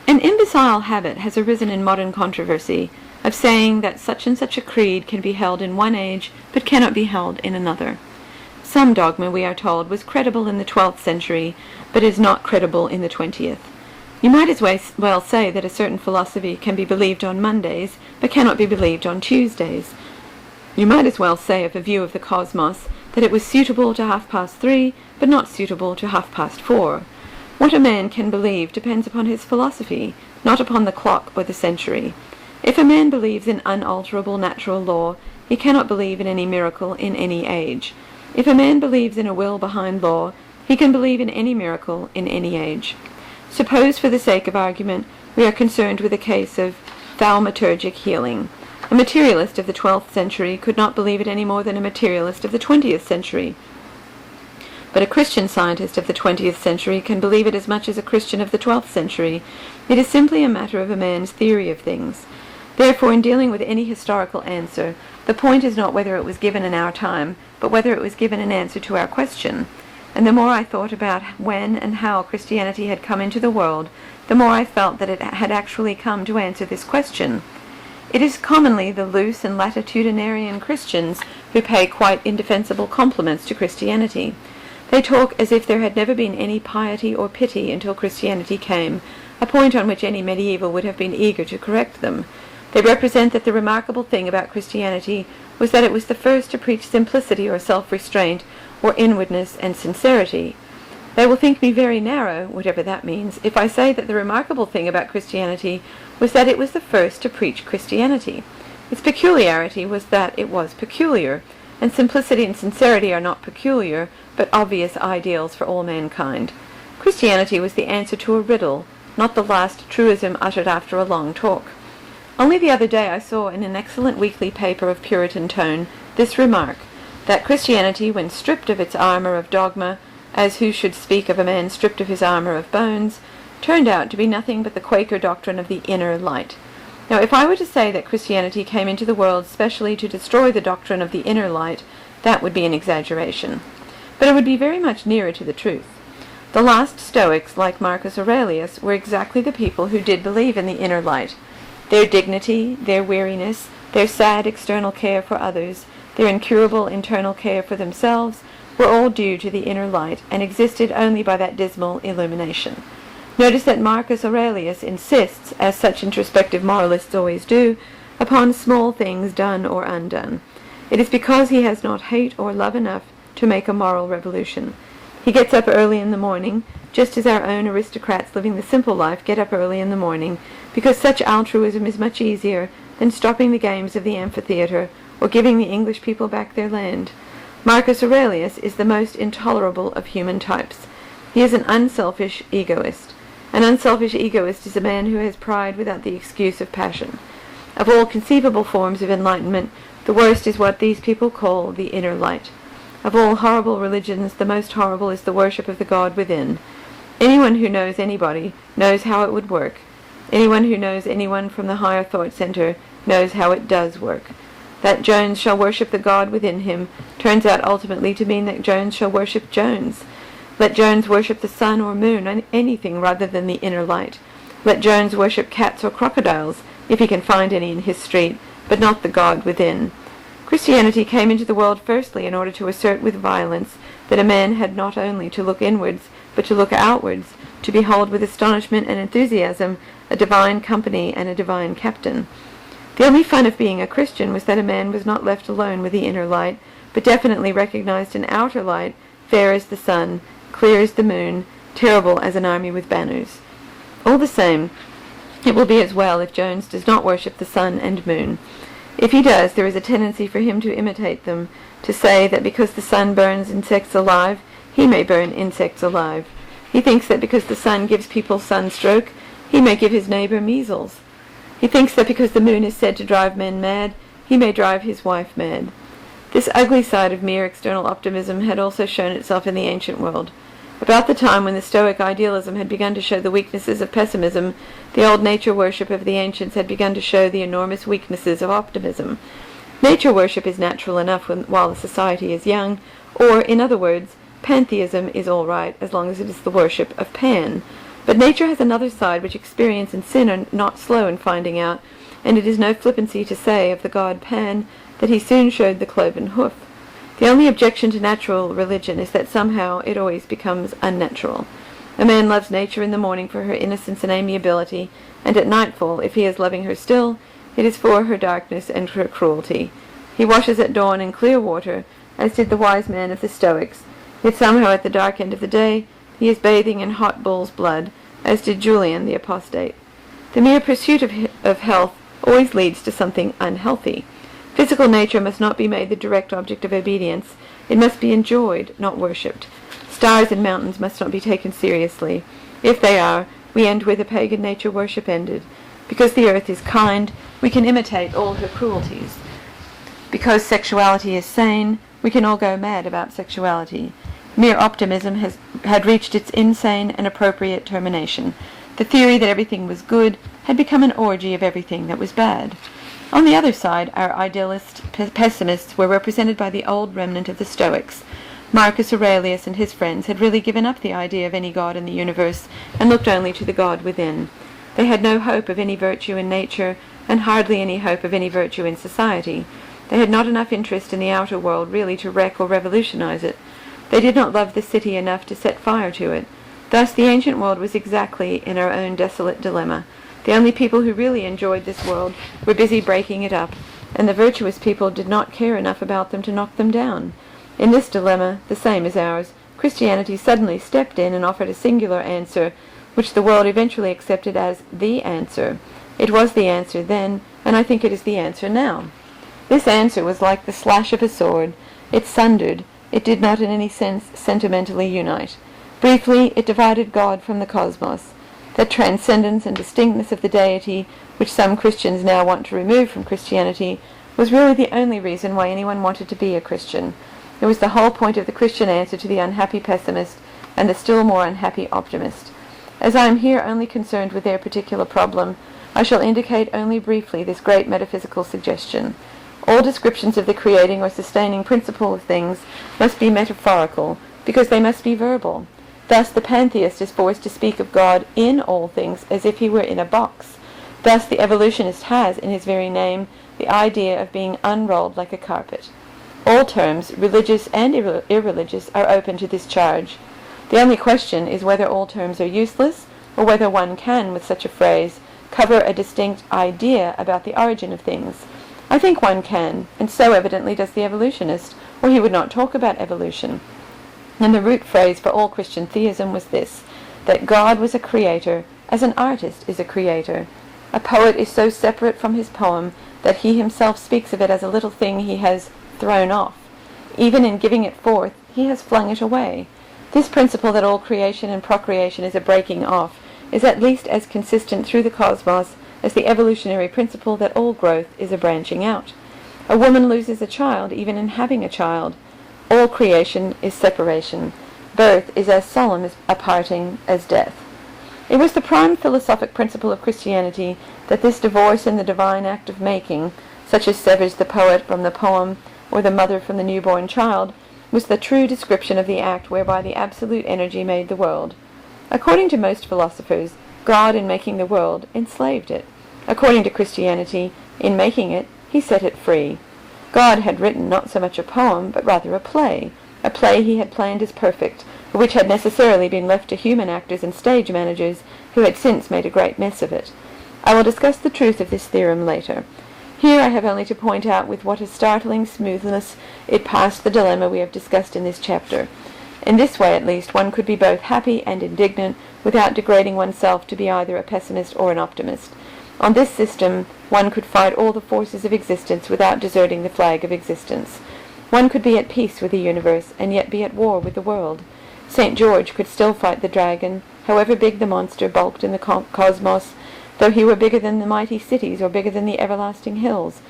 An imbecile habit has arisen in modern controversy of saying that such and such a creed can be held in one age but cannot be held in another. Some dogma, we are told, was credible in the 12th century, but is not credible in the 20th. You might as well say that a certain philosophy can be believed on Mondays, but cannot be believed on Tuesdays. You might as well say of a view of the cosmos that it was suitable to 3:30, but not suitable to 4:30. What a man can believe depends upon his philosophy, not upon the clock or the century. If a man believes in unalterable natural law, he cannot believe in any miracle in any age. If a man believes in a will behind law, he can believe in any miracle in any age. Suppose, for the sake of argument, we are concerned with a case of thaumaturgic healing. A materialist of the 12th century could not believe it any more than a materialist of the 20th century. But a Christian scientist of the 20th century can believe it as much as a Christian of the 12th century. It is simply a matter of a man's theory of things. Therefore, in dealing with any historical answer, the point is not whether it was given in our time, but whether it was given in answer to our question. And the more I thought about when and how Christianity had come into the world, the more I felt that it had actually come to answer this question. It is commonly the loose and latitudinarian Christians who pay quite indefensible compliments to Christianity. They talk as if there had never been any piety or pity until Christianity came, a point on which any medieval would have been eager to correct them. They represent that the remarkable thing about Christianity was that it was the first to preach simplicity or self-restraint, or inwardness and sincerity. They will think me very narrow, whatever that means, if I say that the remarkable thing about Christianity was that it was the first to preach Christianity. Its peculiarity was that it was peculiar, and simplicity and sincerity are not peculiar, but obvious ideals for all mankind. Christianity was the answer to a riddle, not the last truism uttered after a long talk. Only the other day I saw in an excellent weekly paper of Puritan tone this remark, that Christianity, when stripped of its armour of dogma, as who should speak of a man stripped of his armour of bones, turned out to be nothing but the Quaker doctrine of the inner light. Now, if I were to say that Christianity came into the world specially to destroy the doctrine of the inner light, that would be an exaggeration. But it would be very much nearer to the truth. The last Stoics, like Marcus Aurelius, were exactly the people who did believe in the inner light. Their dignity, their weariness, their sad external care for others, their incurable internal care for themselves, were all due to the inner light, and existed only by that dismal illumination. Notice that Marcus Aurelius insists, as such introspective moralists always do, upon small things done or undone. It is because he has not hate or love enough to make a moral revolution. He gets up early in the morning, just as our own aristocrats living the simple life get up early in the morning, because such altruism is much easier than stopping the games of the amphitheatre or giving the English people back their land. Marcus Aurelius is the most intolerable of human types. He is an unselfish egoist. An unselfish egoist is a man who has pride without the excuse of passion. Of all conceivable forms of enlightenment, the worst is what these people call the inner light. Of all horrible religions, the most horrible is the worship of the God within. Anyone who knows anybody knows how it would work. Anyone who knows anyone from the higher thought center knows how it does work. That Jones shall worship the God within him turns out ultimately to mean that Jones shall worship Jones. Let Jones worship the sun or moon, anything rather than the inner light. Let Jones worship cats or crocodiles, if he can find any in his street, but not the God within. Christianity came into the world firstly in order to assert with violence that a man had not only to look inwards, but to look outwards, to behold with astonishment and enthusiasm a divine company and a divine captain. The only fun of being a Christian was that a man was not left alone with the inner light, but definitely recognized an outer light, fair as the sun, clear as the moon, terrible as an army with banners. All the same, it will be as well if Jones does not worship the sun and moon. If he does, there is a tendency for him to imitate them, to say that because the sun burns insects alive, he may burn insects alive. He thinks that because the sun gives people sunstroke, he may give his neighbor measles. He thinks that because the moon is said to drive men mad, he may drive his wife mad. This ugly side of mere external optimism had also shown itself in the ancient world. About the time when the Stoic idealism had begun to show the weaknesses of pessimism, the old nature worship of the ancients had begun to show the enormous weaknesses of optimism. Nature worship is natural enough while the society is young, or, in other words, pantheism is all right as long as it is the worship of Pan. But nature has another side which experience and sin are not slow in finding out, and it is no flippancy to say of the god Pan that he soon showed the cloven hoof. The only objection to natural religion is that somehow it always becomes unnatural. A man loves nature in the morning for her innocence and amiability, and at nightfall, if he is loving her still, it is for her darkness and her cruelty. He washes at dawn in clear water, as did the wise man of the Stoics, yet somehow at the dark end of the day he is bathing in hot bull's blood, as did Julian the apostate. The mere pursuit of health always leads to something unhealthy. Physical nature must not be made the direct object of obedience. It must be enjoyed, not worshipped. Stars and mountains must not be taken seriously. If they are, we end where the pagan nature worship ended. Because the earth is kind, we can imitate all her cruelties. Because sexuality is sane, we can all go mad about sexuality. Mere optimism had reached its insane and appropriate termination. The theory that everything was good had become an orgy of everything that was bad. On the other side, our idealist pessimists were represented by the old remnant of the Stoics. Marcus Aurelius and his friends had really given up the idea of any god in the universe and looked only to the God within. They had no hope of any virtue in nature, and hardly any hope of any virtue in society. They had not enough interest in the outer world really to wreck or revolutionize it. They did not love the city enough to set fire to it. Thus the ancient world was exactly in our own desolate dilemma. The only people who really enjoyed this world were busy breaking it up, and the virtuous people did not care enough about them to knock them down. In this dilemma, the same as ours, Christianity suddenly stepped in and offered a singular answer, which the world eventually accepted as the answer. It was the answer then, and I think it is the answer now. This answer was like the slash of a sword. It sundered. It did not in any sense sentimentally unite. Briefly, it divided God from the cosmos. That transcendence and distinctness of the deity, which some Christians now want to remove from Christianity, was really the only reason why anyone wanted to be a Christian. It was the whole point of the Christian answer to the unhappy pessimist and the still more unhappy optimist. As I am here only concerned with their particular problem, I shall indicate only briefly this great metaphysical suggestion. All descriptions of the creating or sustaining principle of things must be metaphorical, because they must be verbal. Thus the pantheist is forced to speak of God in all things as if he were in a box. Thus the evolutionist has, in his very name, the idea of being unrolled like a carpet. All terms, religious and irreligious, are open to this charge. The only question is whether all terms are useless, or whether one can, with such a phrase, cover a distinct idea about the origin of things. I think one can, and so evidently does the evolutionist, or he would not talk about evolution. And the root phrase for all Christian theism was this, that God was a creator, as an artist is a creator. A poet is so separate from his poem that he himself speaks of it as a little thing he has thrown off. Even in giving it forth, he has flung it away. This principle that all creation and procreation is a breaking off is at least as consistent through the cosmos as the evolutionary principle that all growth is a branching out. A woman loses a child even in having a child. All creation is separation. Birth is as solemn a parting as death. It was the prime philosophic principle of Christianity that this divorce in the divine act of making, such as severs the poet from the poem or the mother from the newborn child, was the true description of the act whereby the absolute energy made the world. According to most philosophers, God, in making the world, enslaved it. According to Christianity, in making it, he set it free. God had written not so much a poem, but rather a play he had planned as perfect, but which had necessarily been left to human actors and stage managers who had since made a great mess of it. I will discuss the truth of this theorem later. Here I have only to point out with what a startling smoothness it passed the dilemma we have discussed in this chapter. In this way, at least, one could be both happy and indignant without degrading oneself to be either a pessimist or an optimist. On this system, one could fight all the forces of existence without deserting the flag of existence. One could be at peace with the universe and yet be at war with the world. St. George could still fight the dragon, however big the monster bulked in the cosmos, though he were bigger than the mighty cities or bigger than the everlasting hills.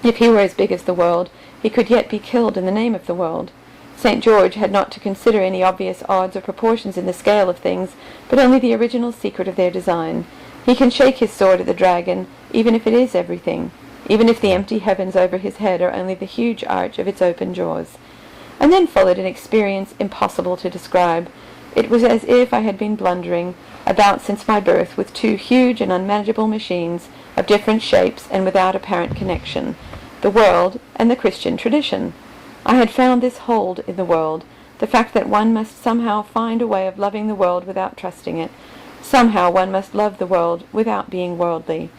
If he were as big as the world, he could yet be killed in the name of the world. St. George had not to consider any obvious odds or proportions in the scale of things, but only the original secret of their design. He can shake his sword at the dragon, even if it is everything, even if the empty heavens over his head are only the huge arch of its open jaws. And then followed an experience impossible to describe. It was as if I had been blundering about since my birth with two huge and unmanageable machines of different shapes and without apparent connection, the world and the Christian tradition. I had found this hold in the world, the fact that one must somehow find a way of loving the world without trusting it. Somehow one must love the world without being worldly.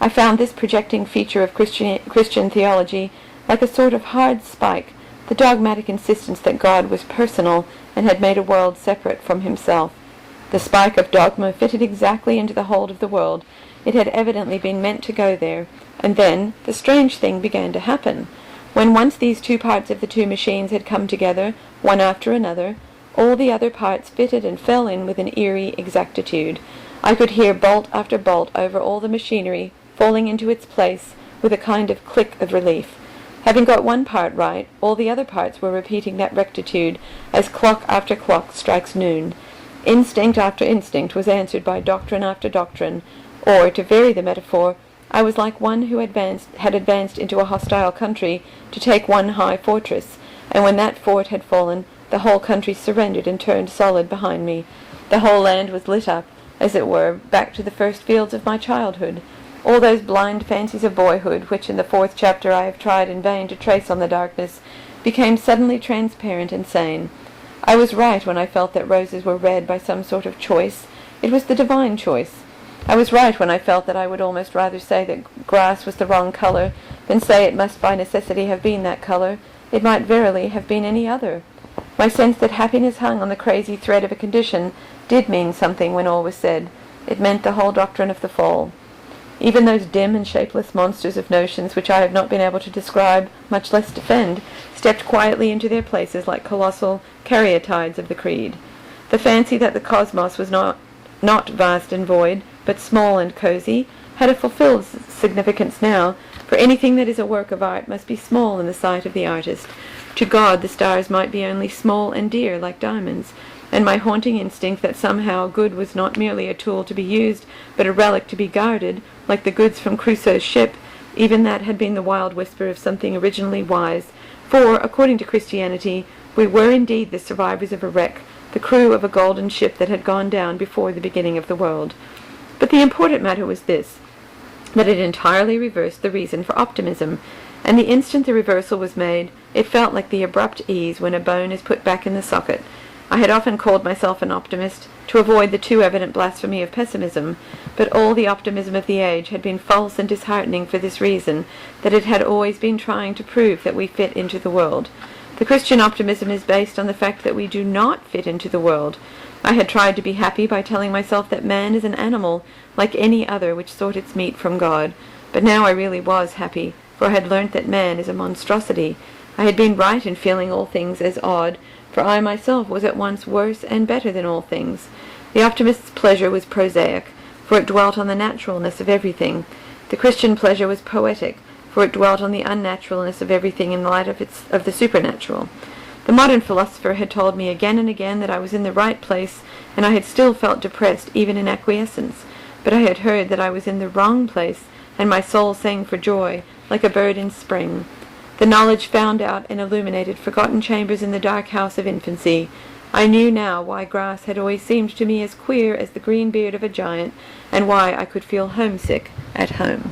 I found this projecting feature of Christian theology like a sort of hard spike, the dogmatic insistence that God was personal and had made a world separate from himself. The spike of dogma fitted exactly into the hold of the world. It had evidently been meant to go there, and then the strange thing began to happen. When once these two parts of the two machines had come together, one after another, all the other parts fitted and fell in with an eerie exactitude. I could hear bolt after bolt over all the machinery falling into its place with a kind of click of relief. Having got one part right, all the other parts were repeating that rectitude as clock after clock strikes noon. Instinct after instinct was answered by doctrine after doctrine, or, to vary the metaphor, I was like one who had advanced into a hostile country to take one high fortress, and when that fort had fallen, the whole country surrendered and turned solid behind me. The whole land was lit up, as it were, back to the first fields of my childhood. All those blind fancies of boyhood, which in the 4th chapter I have tried in vain to trace on the darkness, became suddenly transparent and sane. I was right when I felt that roses were red by some sort of choice. It was the divine choice. I was right when I felt that I would almost rather say that grass was the wrong color than say it must by necessity have been that color. It might verily have been any other. My sense that happiness hung on the crazy thread of a condition did mean something when all was said. It meant the whole doctrine of the fall. Even those dim and shapeless monsters of notions which I have not been able to describe, much less defend, stepped quietly into their places like colossal caryatides of the creed. The fancy that the cosmos was not vast and void, but small and cozy, had a fulfilled significance now, for anything that is a work of art must be small in the sight of the artist. To God the stars might be only small and dear, like diamonds, and my haunting instinct that somehow good was not merely a tool to be used, but a relic to be guarded, like the goods from Crusoe's ship, even that had been the wild whisper of something originally wise, for, according to Christianity, we were indeed the survivors of a wreck, the crew of a golden ship that had gone down before the beginning of the world. But the important matter was this, that it entirely reversed the reason for optimism, and the instant the reversal was made, it felt like the abrupt ease when a bone is put back in the socket. I had often called myself an optimist, to avoid the too evident blasphemy of pessimism, but all the optimism of the age had been false and disheartening for this reason, that it had always been trying to prove that we fit into the world. The Christian optimism is based on the fact that we do not fit into the world. I had tried to be happy by telling myself that man is an animal, like any other which sought its meat from God, but now I really was happy, for I had learnt that man is a monstrosity. I had been right in feeling all things as odd, for I myself was at once worse and better than all things. The optimist's pleasure was prosaic, for it dwelt on the naturalness of everything. The Christian pleasure was poetic, for it dwelt on the unnaturalness of everything in the light of the supernatural. The modern philosopher had told me again and again that I was in the right place, and I had still felt depressed even in acquiescence. But I had heard that I was in the wrong place, and my soul sang for joy, like a bird in spring. The knowledge found out and illuminated forgotten chambers in the dark house of infancy. I knew now why grass had always seemed to me as queer as the green beard of a giant, and why I could feel homesick at home.